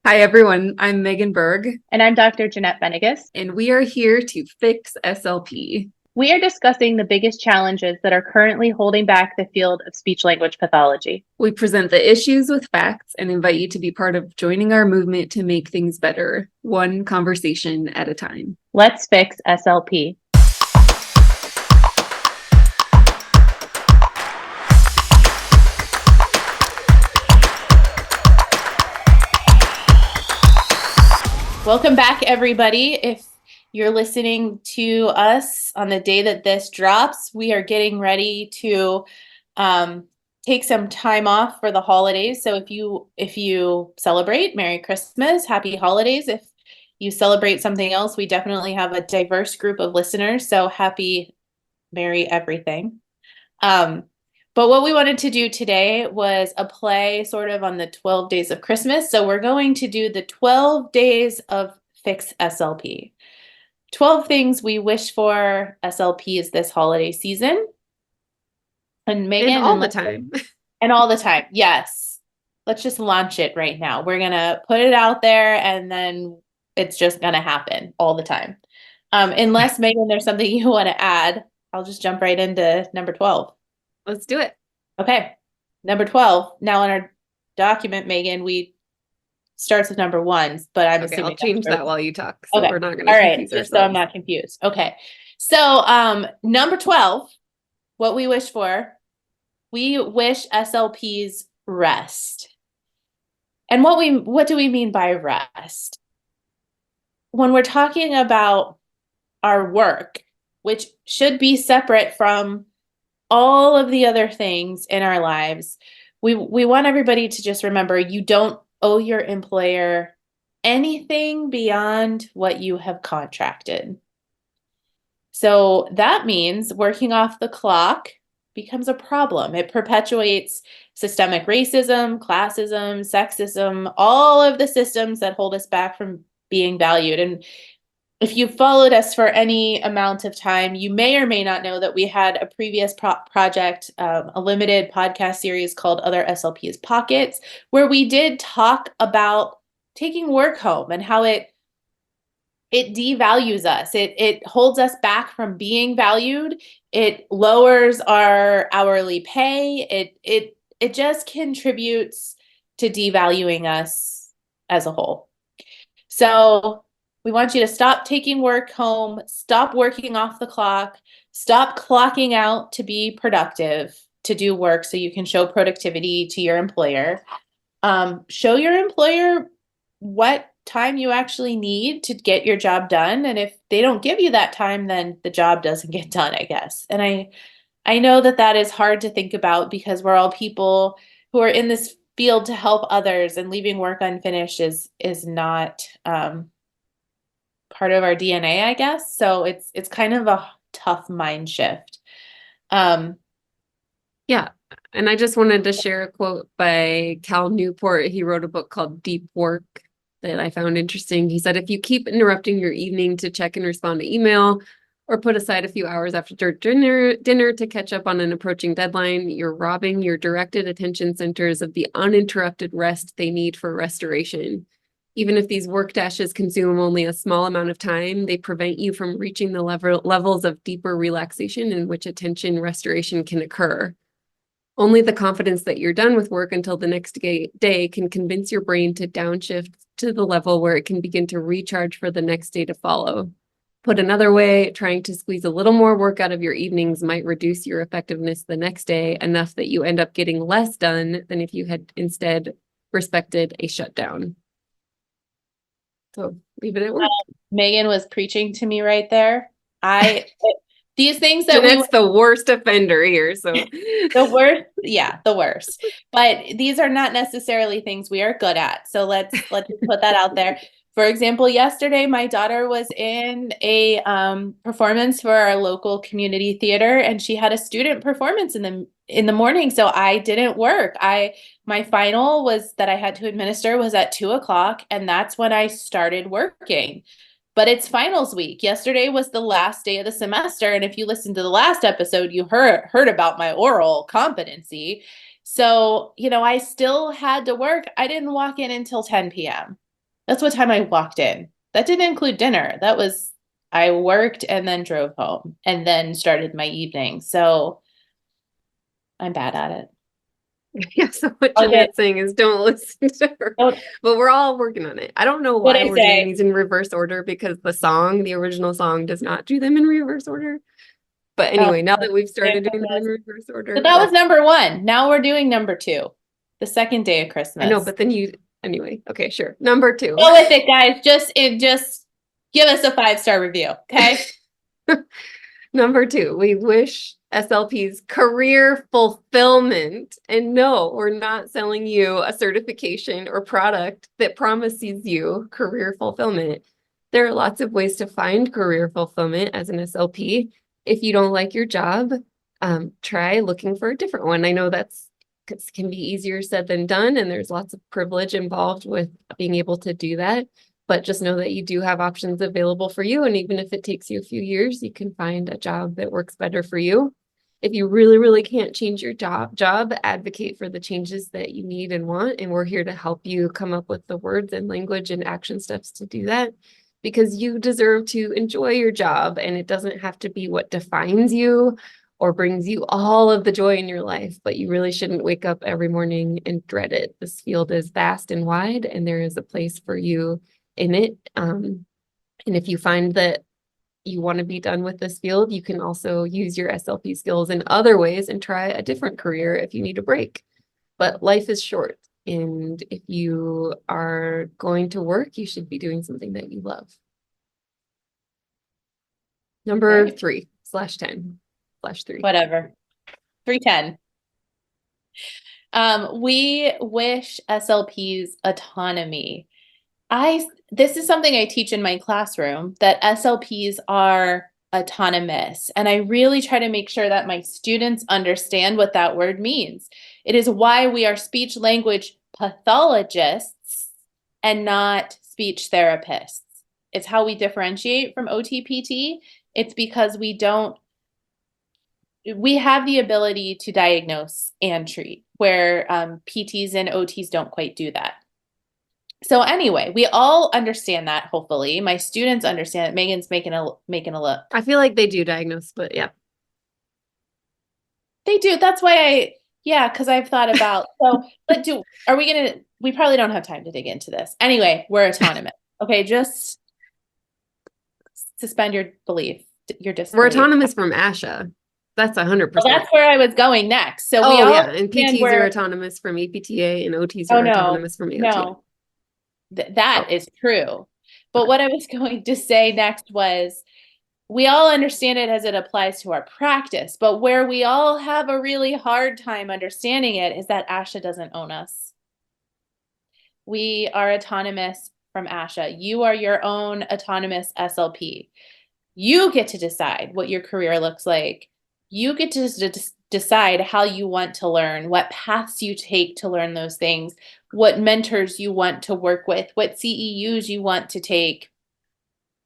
Hi, everyone. I'm Megan Berg, And I'm Dr. Jeanette Benigas. and we are here to fix SLP. We are discussing the biggest challenges that are currently holding back the field of speech language pathology. We present the issues with facts and invite you to be part of joining our movement to make things better, one conversation at a time. Let's fix SLP. Welcome back, everybody. If you're listening to us on the day that this drops, we are getting ready to take some time off for the holidays. So if you celebrate, Merry Christmas, Happy Holidays. If you celebrate something else, we definitely have a diverse group of listeners. So happy, Merry everything. Um, but what we wanted to do today was a play sort of on the 12 days of Christmas. So we're going to do the 12 days of Fix SLP. 12 things we wish for SLPs this holiday season. And And Megan, all the time. and all the time. Yes. Let's just launch it right now. We're going to put it out there and then it's just going to happen all the time. Unless Megan, there's something you want to add, I'll just jump right into number 12. Let's do it. Okay. Number 12. Now in our document, Megan, we starts with number 1, but I'm Okay, I'll assuming change that's that while you talk, so okay. we're not going All to right. confuse Just so I'm ourselves. not confused. Okay. So, number 12, what we wish for, we wish SLPs rest. And what do we mean by rest? When we're talking about our work, which should be separate from all of the other things in our lives, we want everybody to just remember you don't owe your employer anything beyond what you have contracted. So that means working off the clock becomes a problem. It perpetuates systemic racism, classism, sexism, all of the systems that hold us back from being valued. And if you've followed us for any amount of time, you may or may not know that we had a previous project, a limited podcast series called Other SLPs Pockets, where we did talk about taking work home and how it devalues us. It holds us back from being valued. It lowers our hourly pay. It just contributes to devaluing us as a whole. So we want you to stop taking work home, stop working off the clock, stop clocking out to be productive, to do work so you can show productivity to your employer. Show your employer what time you actually need to get your job done. And if they don't give you that time, then the job doesn't get done, I guess. And I know that that is hard to think about because we're all people who are in this field to help others, and leaving work unfinished is not part of our DNA, I guess. So it's kind of a tough mind shift. Um, Yeah. And I just wanted to share a quote by Cal Newport. He wrote a book called Deep Work that I found interesting. He said, if you keep interrupting your evening to check and respond to email or put aside a few hours after dinner to catch up on an approaching deadline, you're robbing your directed attention centers of the uninterrupted rest they need for restoration. Even if these work dashes consume only a small amount of time, they prevent you from reaching the levels of deeper relaxation in which attention restoration can occur. Only the confidence that you're done with work until the next day can convince your brain to downshift to the level where it can begin to recharge for the next day to follow. Put another way, trying to squeeze a little more work out of your evenings might reduce your effectiveness the next day enough that you end up getting less done than if you had instead respected a shutdown. So leave it at work. Megan was preaching to me right there. These things that Jeanette's the worst offender here, so the worst, yeah, the worst. But these are not necessarily things we are good at. So let's just put that out there. For example, yesterday my daughter was in a performance for our local community theater, and she had a student performance in the morning. So I didn't work. My final was that I had to administer was at 2:00, and that's when I started working. But it's finals week. Yesterday was the last day of the semester. And if you listened to the last episode, you heard about my oral competency. So, I still had to work. I didn't walk in until 10 p.m. That's what time I walked in. That didn't include dinner. That was, I worked and then drove home and then started my evening. So I'm bad at it. Yeah, so what Okay. Jeanette's saying is don't listen to her. Oh, But we're all working on it. I don't know what'd why I we're doing say? these in reverse order because the original song does not do them in reverse order. But Oh, anyway, now that we've started okay. doing them in reverse So order, that was number one. Now we're doing number two, the second day of I know, Christmas. but then anyway, okay, sure. Number two. Go with it, guys. Just give us a 5-star review, okay? Number two, we wish SLPs career fulfillment. And no, we're not selling you a certification or product that promises you career fulfillment. There are lots of ways to find career fulfillment as an SLP. If you don't like your job, try looking for a different one. I know can be easier said than done, and there's lots of privilege involved with being able to do that. But just know that you do have options available for you. And even if it takes you a few years, you can find a job that works better for you. If you really, really can't change your job, advocate for the changes that you need and want. And we're here to help you come up with the words and language and action steps to do that because you deserve to enjoy your job. And it doesn't have to be what defines you or brings you all of the joy in your life, but you really shouldn't wake up every morning and dread it. This field is vast and wide, and there is a place for you in it. And if you find that you want to be done with this field, you can also use your SLP skills in other ways and try a different career if you need a break. But life is short. And if you are going to work, you should be doing something that you love. Number Right. 3/10/3. Whatever. 310. We wish SLPs autonomy. This is something I teach in my classroom, that SLPs are autonomous. And I really try to make sure that my students understand what that word means. It is why we are speech language pathologists and not speech therapists. It's how we differentiate from OTPT. It's because we have the ability to diagnose and treat, where PTs and OTs don't quite do that. So anyway, we all understand that, hopefully. My students understand it. Megan's making a look. I feel like they do diagnose, but yeah. They do. That's why because I've thought about, we probably don't have time to dig into this. Anyway, we're autonomous. Okay, just suspend your belief, your disbelief. We're autonomous from ASHA. That's 100%. Well, that's where I was going next. So we all and PTs are autonomous from APTA and OTs are autonomous from AOTA. No, that is true. But what I was going to say next was, we all understand it as it applies to our practice, but where we all have a really hard time understanding it is that ASHA doesn't own us. We are autonomous from ASHA. You are your own autonomous SLP. You get to decide what your career looks like. You get to decide how you want to learn, what paths you take to learn those things, what mentors you want to work with, what CEUs you want to take.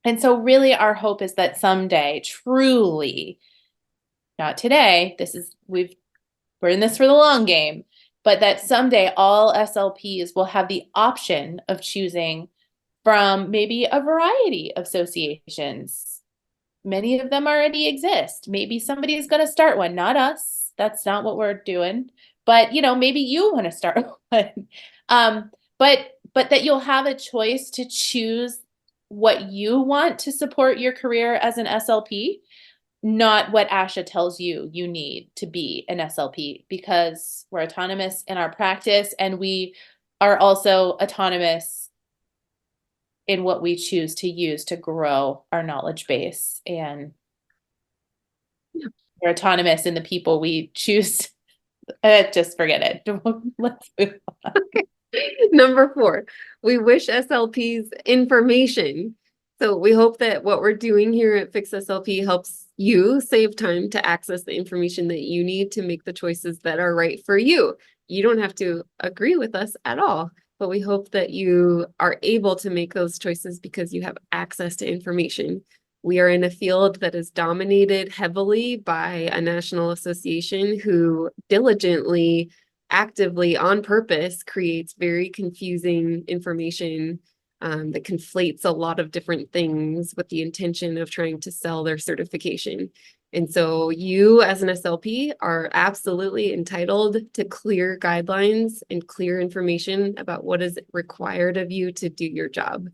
And so really our hope is that someday, truly, not today, we're in this for the long game, but that someday all SLPs will have the option of choosing from maybe a variety of associations. Many of them already exist. Maybe somebody is going to start one, not us. That's not what we're doing. But, maybe you want to start one. But that you'll have a choice to choose what you want to support your career as an SLP, not what ASHA tells you need to be an SLP, because we're autonomous in our practice and we are also autonomous in what we choose to use to grow our knowledge base. And we're autonomous in the people we choose. Just forget it. Let's move on. Number 4, we wish SLPs information. So we hope that what we're doing here at Fix SLP helps you save time to access the information that you need to make the choices that are right for you. You don't have to agree with us at all, but we hope that you are able to make those choices because you have access to information. We are in a field that is dominated heavily by a national association who diligently, actively, on purpose, creates very confusing information that conflates a lot of different things with the intention of trying to sell their certification. And so you as an SLP are absolutely entitled to clear guidelines and clear information about what is required of you to do your job.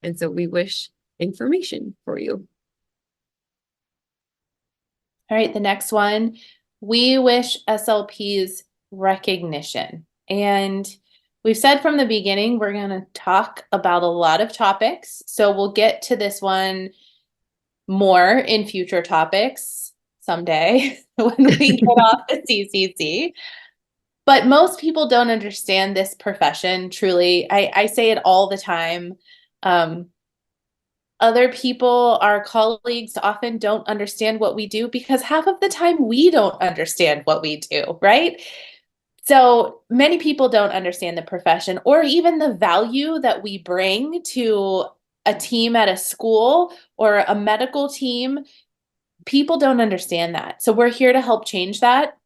And so we wish information for you. All right, the next one. We wish SLPs recognition. And we've said from the beginning, we're going to talk about a lot of topics. So we'll get to this one more in future topics someday when we get off the CCC. But most people don't understand this profession truly. I say it all the time. Other people, our colleagues, often don't understand what we do because half of the time we don't understand what we do, right? So many people don't understand the profession or even the value that we bring to a team at a school or a medical team. People don't understand that. So we're here to help change that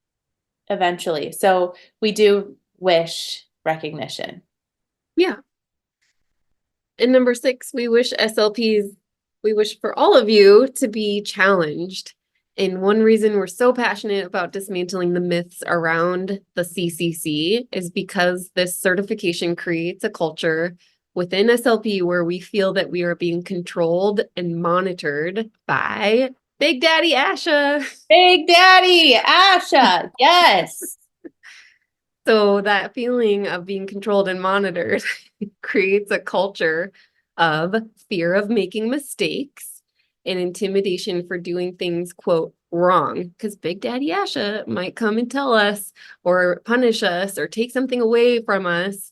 eventually. So we do wish recognition. Yeah. And number 6, we wish for all of you to be challenged. And one reason we're so passionate about dismantling the myths around the CCC is because this certification creates a culture within SLP where we feel that we are being controlled and monitored by Big Daddy Asha. Big Daddy Asha, yes. So that feeling of being controlled and monitored creates a culture of fear of making mistakes and intimidation for doing things, quote, wrong, because Big Daddy Asha might come and tell us or punish us or take something away from us.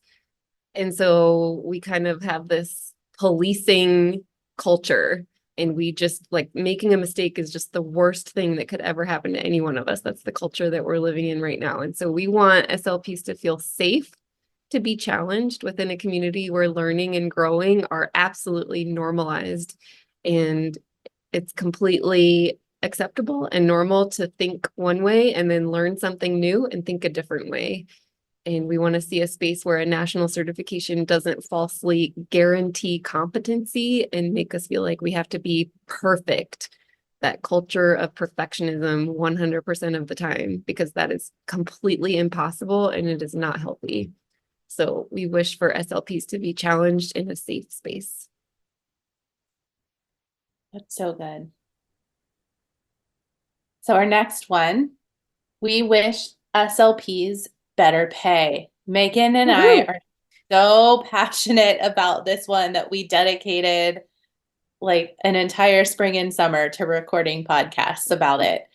And so we kind of have this policing culture, and we just like making a mistake is just the worst thing that could ever happen to any one of us. That's the culture that we're living in right now. And so we want SLPs to feel safe to be challenged within a community where learning and growing are absolutely normalized. And it's completely acceptable and normal to think one way and then learn something new and think a different way. And we want to see a space where a national certification doesn't falsely guarantee competency and make us feel like we have to be perfect. That culture of perfectionism 100% of the time, because that is completely impossible and it is not healthy. So we wish for SLPs to be challenged in a safe space. That's so good. So our next one, we wish SLPs better pay. Megan and I are so passionate about this one that we dedicated like an entire spring and summer to recording podcasts about it.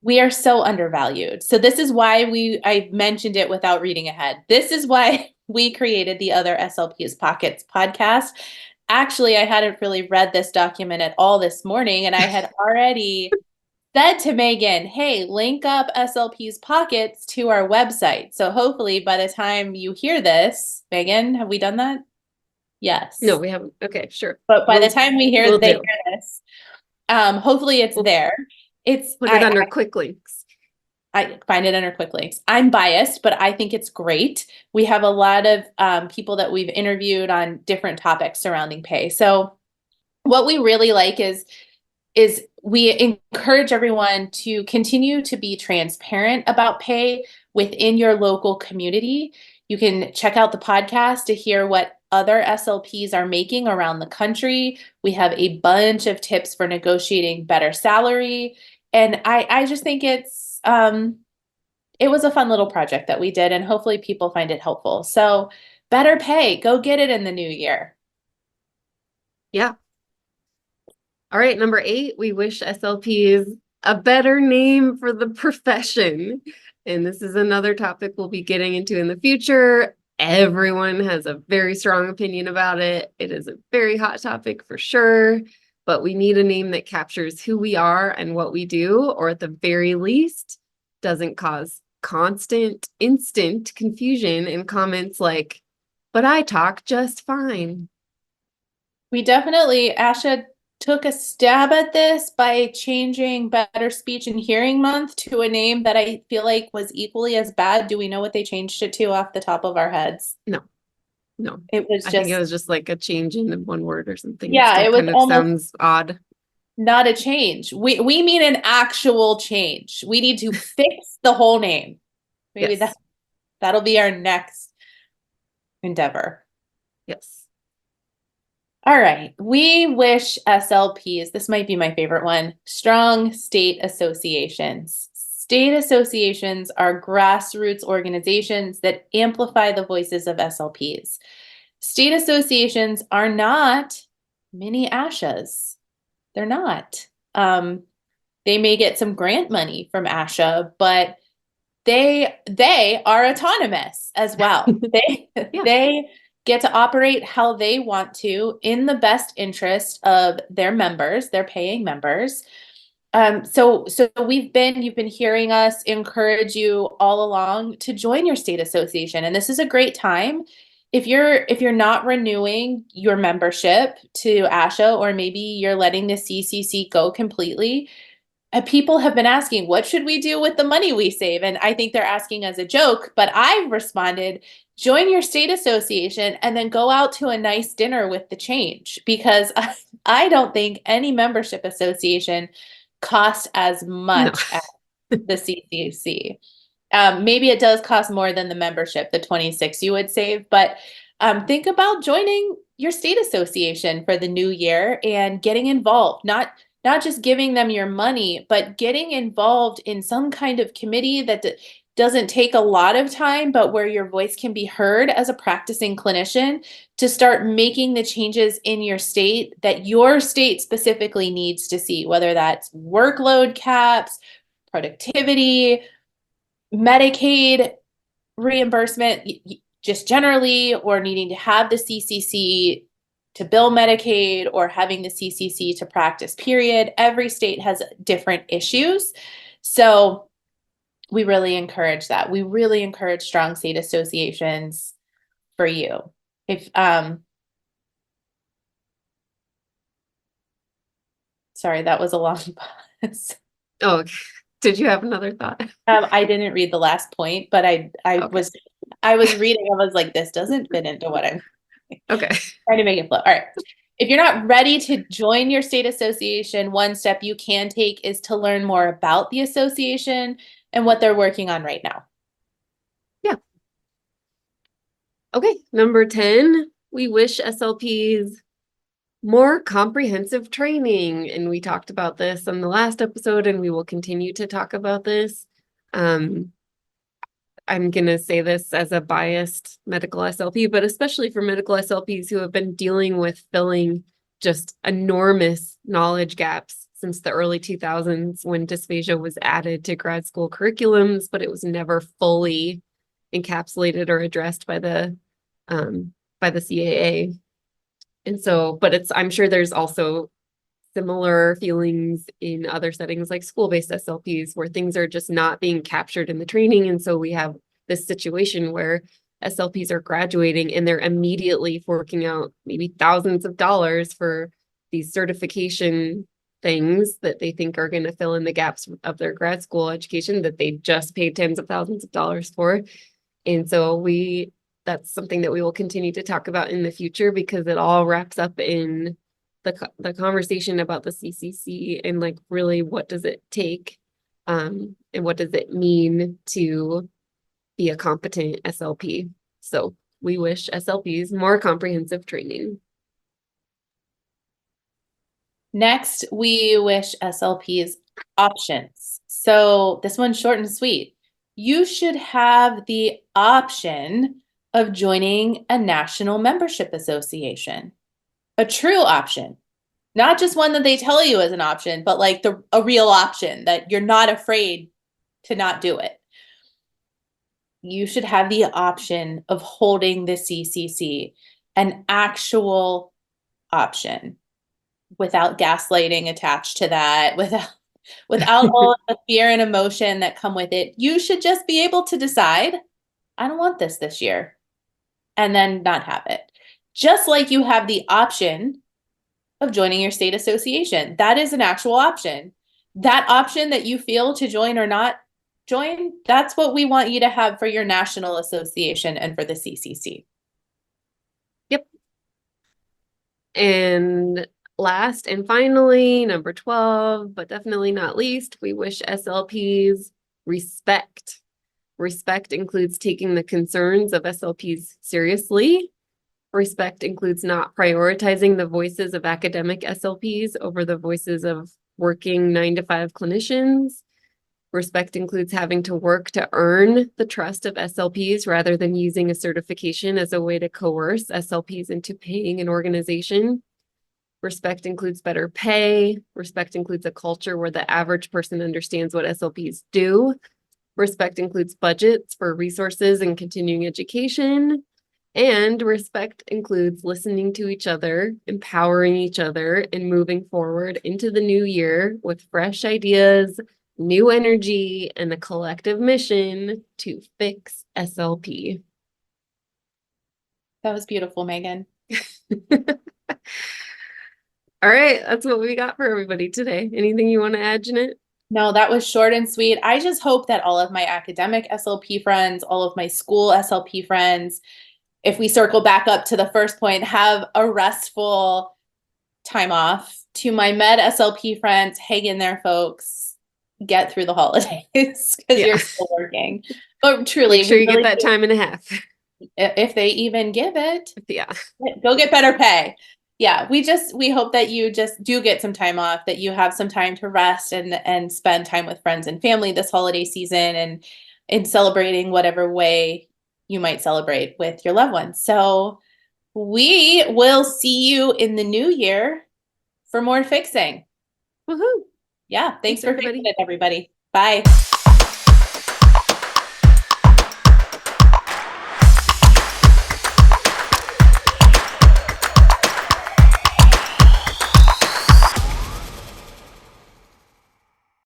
We are so undervalued. So this is why I mentioned it without reading ahead. This is why we created the Other SLPs Pockets podcast. Actually, I hadn't really read this document at all this morning, and I had already said to Megan, hey, link up SLP's Pockets to our website. So hopefully by the time you hear this, Megan, have we done that? Yes. No, we haven't. Okay, sure. But by the time they hear this, hopefully it's there. Put it under quick links. I find it under quick links. I'm biased, but I think it's great. We have a lot of people that we've interviewed on different topics surrounding pay. So what we really like is we encourage everyone to continue to be transparent about pay within your local community. You can check out the podcast to hear what other SLPs are making around the country. We have a bunch of tips for negotiating better salary. And I just think it was a fun little project that we did, and hopefully people find it helpful. So better pay, go get it in the new year. Yeah. All right, number 8, we wish SLPs a better name for the profession. And this is another topic we'll be getting into in the future. Everyone has a very strong opinion about it. It is a very hot topic for sure, but we need a name that captures who we are and what we do, or at the very least, doesn't cause constant, instant confusion in comments like, but I talk just fine. We definitely, Asha took a stab at this by changing Better Speech and Hearing Month to a name that I feel like was equally as bad. Do we know what they changed it to off the top of our heads? No. No, It was I think it just, was just like a change in one word or something. It yeah, still it was kind of almost sounds odd. not a change. We mean an actual change. We need to fix the whole name. Maybe Yes. that'll be our next endeavor. Yes. All right. We wish SLPs, this might be my favorite one, strong state associations. State associations are grassroots organizations that amplify the voices of SLPs. State associations are not mini ASHAs. They're not. They may get some grant money from ASHA, but they are autonomous as well. Yeah. They get to operate how they want to in the best interest of their members, their paying members. So you've been hearing us encourage you all along to join your state association, and this is a great time. If you're not renewing your membership to ASHA, or maybe you're letting the CCC go completely, people have been asking, what should we do with the money we save? And I think they're asking as a joke, but I've responded, join your state association and then go out to a nice dinner with the change, because I don't think any membership association costs as No. much as the CCC. Maybe it does cost more than the membership, the 26 you would save, but think about joining your state association for the new year and getting involved, not just giving them your money, but getting involved in some kind of committee that doesn't take a lot of time, but where your voice can be heard as a practicing clinician to start making the changes in your state that your state specifically needs to see, whether that's workload caps, productivity, Medicaid reimbursement, just generally, or needing to have the CCC to bill Medicaid, or having the CCC to practice, period. Every state has different issues. So we really encourage that. We really encourage strong state associations for you. If, sorry, that was a long pause. Oh, okay. Did you have another thought? I didn't read the last point, but I Okay. was reading, I was like, this doesn't fit into what I'm Okay. trying to make it flow. All right. If you're not ready to join your state association, one step you can take is to learn more about the association and what they're working on right now. Yeah. Okay. Number 10, we wish SLPs more comprehensive training. And we talked about this on the last episode, and we will continue to talk about this. I'm going to say this as a biased medical SLP, but especially for medical SLPs who have been dealing with filling just enormous knowledge gaps since the early 2000s, when dysphagia was added to grad school curriculums, but it was never fully encapsulated or addressed by the CAA. And so, but I'm sure there's also similar feelings in other settings like school-based SLPs, where things are just not being captured in the training. And so we have this situation where SLPs are graduating and they're immediately forking out maybe thousands of dollars for these certification things that they think are going to fill in the gaps of their grad school education that they just paid tens of thousands of dollars for. And so that's something that we will continue to talk about in the future, because it all wraps up in the conversation about the CCC and like really what does it take, and what does it mean to be a competent SLP. So we wish SLPs more comprehensive training. Next, we wish SLPs options. So this one's short and sweet. You should have the option of joining a national membership association. A true option, not just one that they tell you is an option, but like a real option that you're not afraid to not do it. You should have the option of holding the CCC, an actual option, without gaslighting attached to that, without all of the fear and emotion that come with it. You should just be able to decide, I don't want this year, and then not have it. Just like you have the option of joining your state association. That is an actual option. That option that you feel to join or not join, that's what we want you to have for your national association and for the CCC. And last and finally, number 12, but definitely not least, we wish SLPs respect. Respect includes taking the concerns of SLPs seriously. Respect includes not prioritizing the voices of academic SLPs over the voices of working 9-to-5 clinicians. Respect includes having to work to earn the trust of SLPs rather than using a certification as a way to coerce SLPs into paying an organization. Respect includes better pay. Respect includes a culture where the average person understands what SLPs do. Respect includes budgets for resources and continuing education. And respect includes listening to each other, empowering each other, and moving forward into the new year with fresh ideas, new energy, and a collective mission to fix SLP. That was beautiful, Megan. All right, that's what we got for everybody today. Anything you want to add, Jeanette? No, that was short and sweet. I just hope that all of my academic SLP friends, all of my school SLP friends, if we circle back up to the first point, have a restful time off. To my med SLP friends, hang in there, folks. Get through the holidays because you're still working. But truly, make sure you really get that time and a half. If they even give it, Yeah. go get better pay. Yeah, we hope that you just do get some time off, that you have some time to rest and spend time with friends and family this holiday season and in celebrating whatever way you might celebrate with your loved ones. So we will see you in the new year for more fixing. Woohoo. Yeah, thanks for everybody. fixing it, everybody. Bye.